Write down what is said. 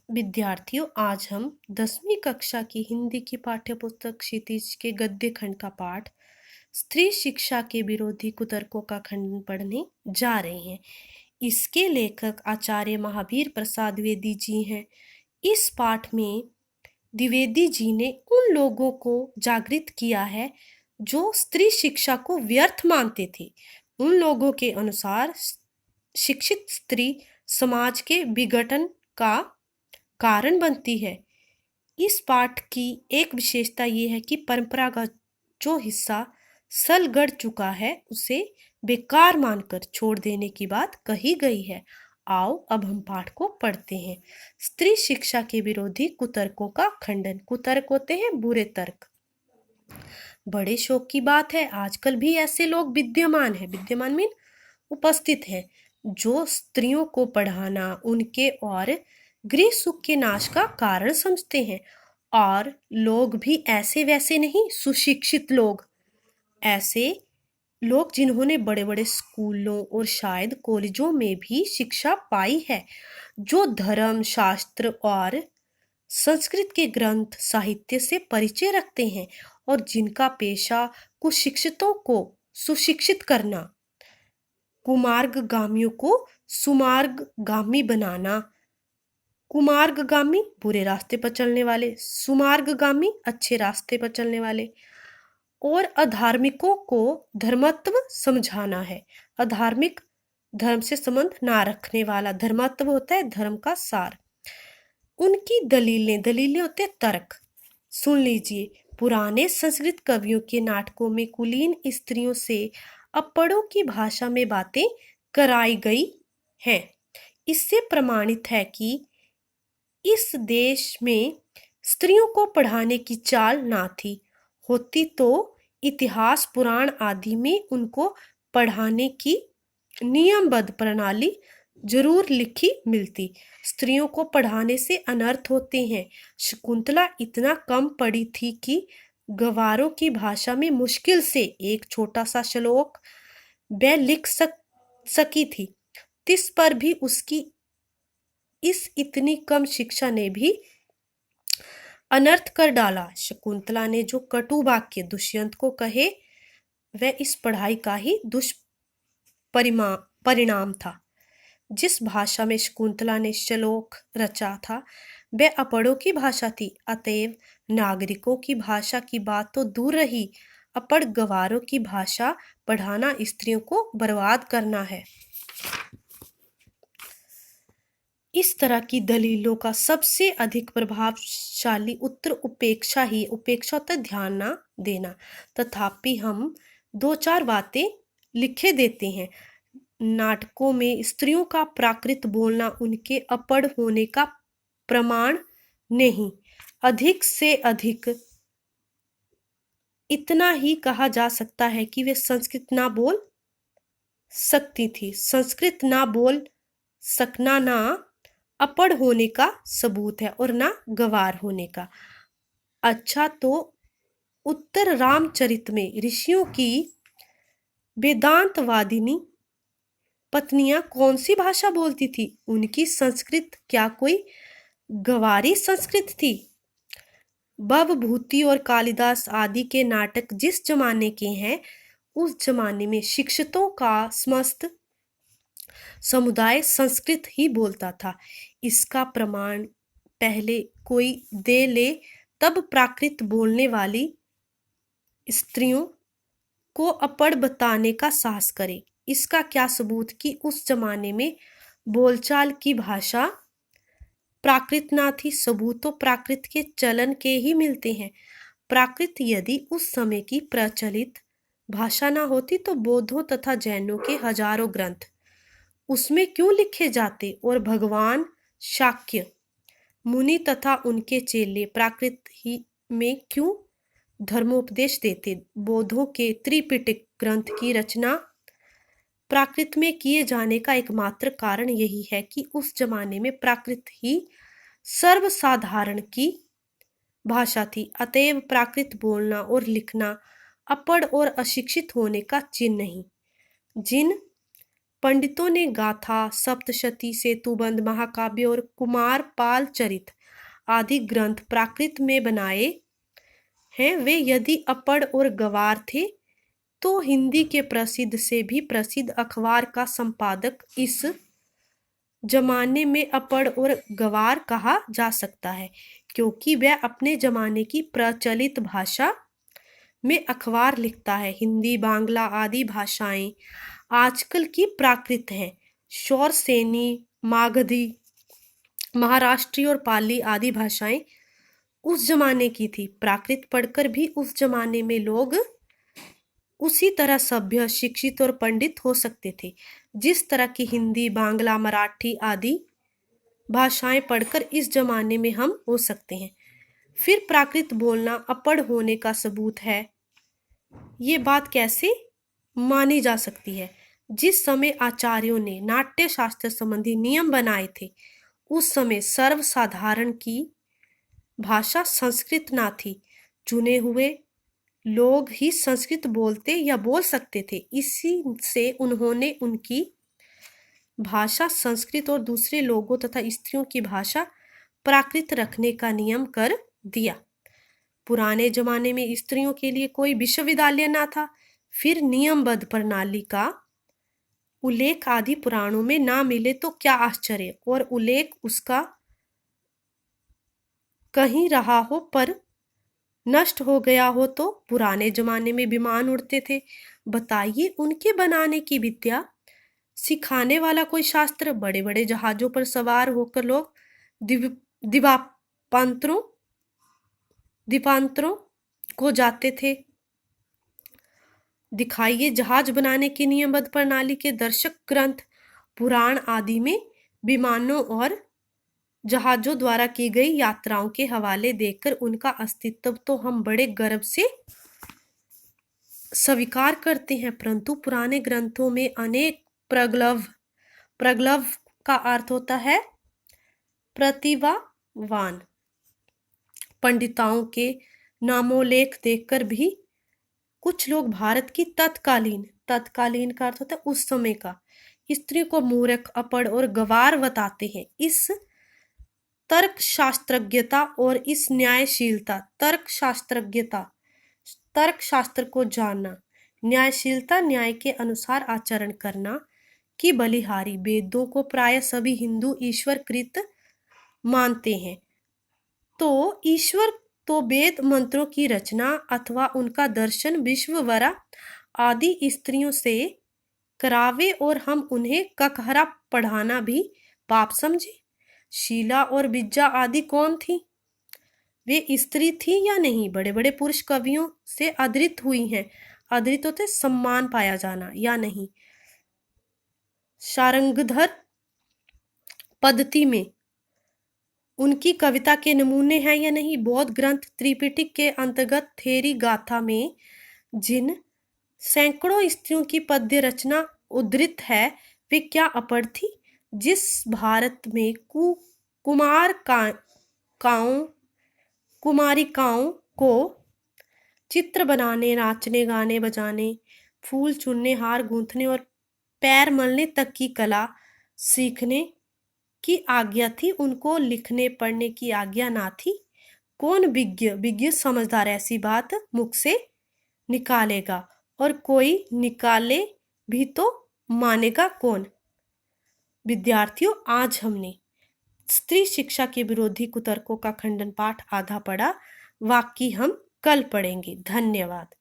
विद्यार्थियों, आज हम 10वीं कक्षा की हिंदी की पाठ्यपुस्तक क्षितिज के गद्य खंड का पाठ स्त्री शिक्षा के विरोधी कुतर्कों का खंडन पढ़ने जा रहे हैं। इसके लेखक आचार्य महावीर प्रसाद द्विवेदी जी हैं। इस पाठ में द्विवेदी जी ने उन लोगों को जागृत किया है जो स्त्री शिक्षा को व्यर्थ मानते थे। उन लोगों के अनुसार शिक्षित स्त्री समाज के विघटन का कारण बनती है। इस पाठ की एक विशेषता ये है कि परंपरागत जो हिस्सा सलगढ़ चुका है उसे बेकार मानकर छोड़ देने की बात कही गई है। आओ अब हम पाठ को पढ़ते हैं। स्त्री शिक्षा के विरोधी कुतर्कों का खंडन। कुतर्क होते हैं बुरे तर्क। बड़े शौक की बात है, आजकल भी ऐसे लोग विद्यमान हैं। विद्यमान मीन उपस्थित हैं जो स्त्रियों को पढ़ाना उनके और गृह सुख के नाश का कारण समझते हैं। और लोग भी ऐसे वैसे नहीं, सुशिक्षित लोग, ऐसे लोग जिन्होंने बड़े बड़े स्कूलों और शायद कॉलेजों में भी शिक्षा पाई है, जो धर्म शास्त्र और संस्कृत के ग्रंथ साहित्य से परिचय रखते हैं और जिनका पेशा कुशिक्षितों को सुशिक्षित करना, कुमार्गगामियों को सुमार्गगामी बनाना। कुमार्गगामी बुरे रास्ते पर चलने वाले, सुमार्गगामी अच्छे रास्ते पर चलने वाले, और अधार्मिकों को धर्मत्व समझाना है। अधार्मिक धर्म से संबंध ना रखने वाला, धर्मत्व होता है धर्म का सार। उनकी दलीलें होते हैं तर्क। सुन लीजिए, पुराने संस्कृत कवियों के नाटकों में कुलीन स्त्रियों से अपड़ों की भाषा में बातें कराई गई हैं। इससे प्रमाणित है कि इस देश में स्त्रियों को पढ़ाने की चाल ना थी। होती तो इतिहास पुराण आदि में उनको पढ़ाने की नियमबद्ध प्रणाली जरूर लिखी मिलती। स्त्रियों को पढ़ाने से अनर्थ होते हैं। शकुंतला इतना कम पढ़ी थी कि गवारों की भाषा में मुश्किल से एक छोटा सा श्लोक वह लिख सकी थी। तिस पर भी उसकी इस इतनी कम शिक्षा ने भी अनर्थ कर डाला। शकुंतला ने जो कटु वाक्य दुष्यंत को कहे वह इस पढ़ाई का ही दुष्परिणाम था। जिस भाषा में शकुंतला ने श्लोक रचा था वह अपड़ों की भाषा थी। अतएव नागरिकों की भाषा की बात तो दूर रही, अपड़ गवारों की भाषा पढ़ाना स्त्रियों को बर्बाद करना है। इस तरह की दलीलों का सबसे अधिक प्रभावशाली उत्तर उपेक्षा ही। उपेक्षा होता है ध्यान ना देना। तथापि हम दो चार बातें लिखे देते हैं। नाटकों में स्त्रियों का प्राकृत बोलना उनके अपढ़ होने का प्रमाण नहीं। अधिक से अधिक इतना ही कहा जा सकता है कि वे संस्कृत ना बोल सकती थी। संस्कृत ना बोल सकना ना अपढ़ होने का सबूत है और ना गवार होने का। अच्छा, तो उत्तर रामचरित में ऋषियों की वेदांतवादिनी पत्नियां कौन सी भाषा बोलती थी? उनकी संस्कृत क्या कोई गवारी संस्कृत थी? भवभूति और कालिदास आदि के नाटक जिस जमाने के हैं, उस जमाने में शिक्षितों का समस्त समुदाय संस्कृत ही बोलता था। इसका प्रमाण पहले कोई दे ले, तब प्राकृत बोलने वाली स्त्रियों को अपढ़ बताने का साहस करे। इसका क्या सबूत कि उस जमाने में बोलचाल की भाषा प्राकृत ना थी? सबूत तो प्राकृत के चलन के ही मिलते हैं। प्राकृत यदि उस समय की प्रचलित भाषा ना होती तो बौद्धों तथा जैनों के हजारों ग्रंथ उसमें क्यों लिखे जाते और भगवान शाक्य मुनि तथा उनके चेले प्राकृत ही में क्यों धर्मोपदेश देते? बौद्धों के त्रिपिटक ग्रंथ की रचना प्राकृत में किए जाने का एकमात्र कारण यही है कि उस जमाने में प्राकृत ही सर्वसाधारण की भाषा थी। अतएव प्राकृत बोलना और लिखना अपढ़ और अशिक्षित होने का चिन्ह नहीं। जिन पंडितों ने गाथा, सप्तशती, सेतुबंध, महाकाव्य और कुमारपाल चरित आदि ग्रंथ प्राकृत में बनाए हैं। वे यदि अपढ़ और गंवार थे तो हिंदी के प्रसिद्ध से भी प्रसिद्ध अखबार का संपादक इस जमाने में अपढ़ और गंवार कहा जा सकता है, क्योंकि वह अपने जमाने की प्रचलित भाषा में अखबार लिखता है। हिंदी, बांग्ला आदि भाषाएं आजकल की प्राकृत हैं। शौरसेनी, मागधी, महाराष्ट्री और पाली आदि भाषाएं उस जमाने की थी। प्राकृत पढ़कर भी उस जमाने में लोग उसी तरह सभ्य, शिक्षित और पंडित हो सकते थे जिस तरह की हिंदी, बांग्ला, मराठी आदि भाषाएं पढ़कर इस जमाने में हम हो सकते हैं। फिर प्राकृत बोलना अपढ़ होने का सबूत है, ये बात कैसे मानी जा सकती है? जिस समय आचार्यों ने नाट्य शास्त्र संबंधी नियम बनाए थे उस समय सर्वसाधारण की भाषा संस्कृत ना थी। चुने हुए लोग ही संस्कृत बोलते या बोल सकते थे। इसी से उन्होंने उनकी भाषा संस्कृत और दूसरे लोगों तथा स्त्रियों की भाषा प्राकृत रखने का नियम कर दिया। पुराने जमाने में स्त्रियों के लिए कोई विश्वविद्यालय ना था। फिर नियमबद्ध प्रणाली का उल्लेख आदि पुराणों में ना मिले तो क्या आश्चर्य, और उल्लेख उसका कहीं रहा हो पर नष्ट हो गया हो तो? पुराने जमाने में विमान उड़ते थे, बताइए उनके बनाने की विद्या सिखाने वाला कोई शास्त्र? बड़े बड़े जहाजों पर सवार होकर लोग द्वीपांतरों को जाते थे। दिखाइए जहाज बनाने की नियमबद्ध प्रणाली के दर्शक ग्रंथ। पुराण आदि में विमानों और जहाजों द्वारा की गई यात्राओं के हवाले देकर उनका अस्तित्व तो हम बड़े गर्व से स्वीकार करते हैं, परंतु पुराने ग्रंथों में अनेक प्रगल्भ का अर्थ होता है प्रतिभावान पंडिताओं के नामोल्लेख देखकर भी कुछ लोग भारत की तत्कालीन का अर्थ होता है उस समय का स्त्री को मूर्ख, अपढ़ और गंवार बताते हैं। इस तर्कशास्त्रज्ञता और इस न्यायशीलता, तर्कशास्त्र को जानना, न्यायशीलता, न्याय के अनुसार आचरण करना की बलिहारी वेदों को प्राय सभी हिंदू ईश्वरकृत मानते हैं। तो ईश्वर तो वेद मंत्रों की रचना अथवा उनका दर्शन विश्ववरा आदि स्त्रियों से करावे और हम उन्हें ककहरा पढ़ाना भी पाप समझे। शीला और बिज्जा आदि कौन थी? वे स्त्री थी या नहीं? बड़े बड़े पुरुष कवियों से अधृत हुई हैं। अधृत होते सम्मान पाया जाना या नहीं। शारंगधर पद्धति में उनकी कविता के नमूने हैं या नहीं? बौद्ध ग्रंथ त्रिपिटक के अंतर्गत थेरी गाथा में जिन सैकड़ों स्त्रियों की पद्य रचना उद्धृत है वे क्या अपढ़ थी? जिस भारत में कुमारिकाओं को चित्र बनाने, नाचने, गाने बजाने, फूल चुनने, हार गूंथने और पैर मलने तक की कला सीखने की आज्ञा थी, उनको लिखने पढ़ने की आज्ञा ना थी। कौन विज्ञ समझदार ऐसी बात मुख से निकालेगा? और कोई निकाले भी तो मानेगा कौन? विद्यार्थियों, आज हमने स्त्री शिक्षा के विरोधी कुतर्कों का खंडन पाठ आधा पढ़ा, बाकी हम कल पढ़ेंगे। धन्यवाद।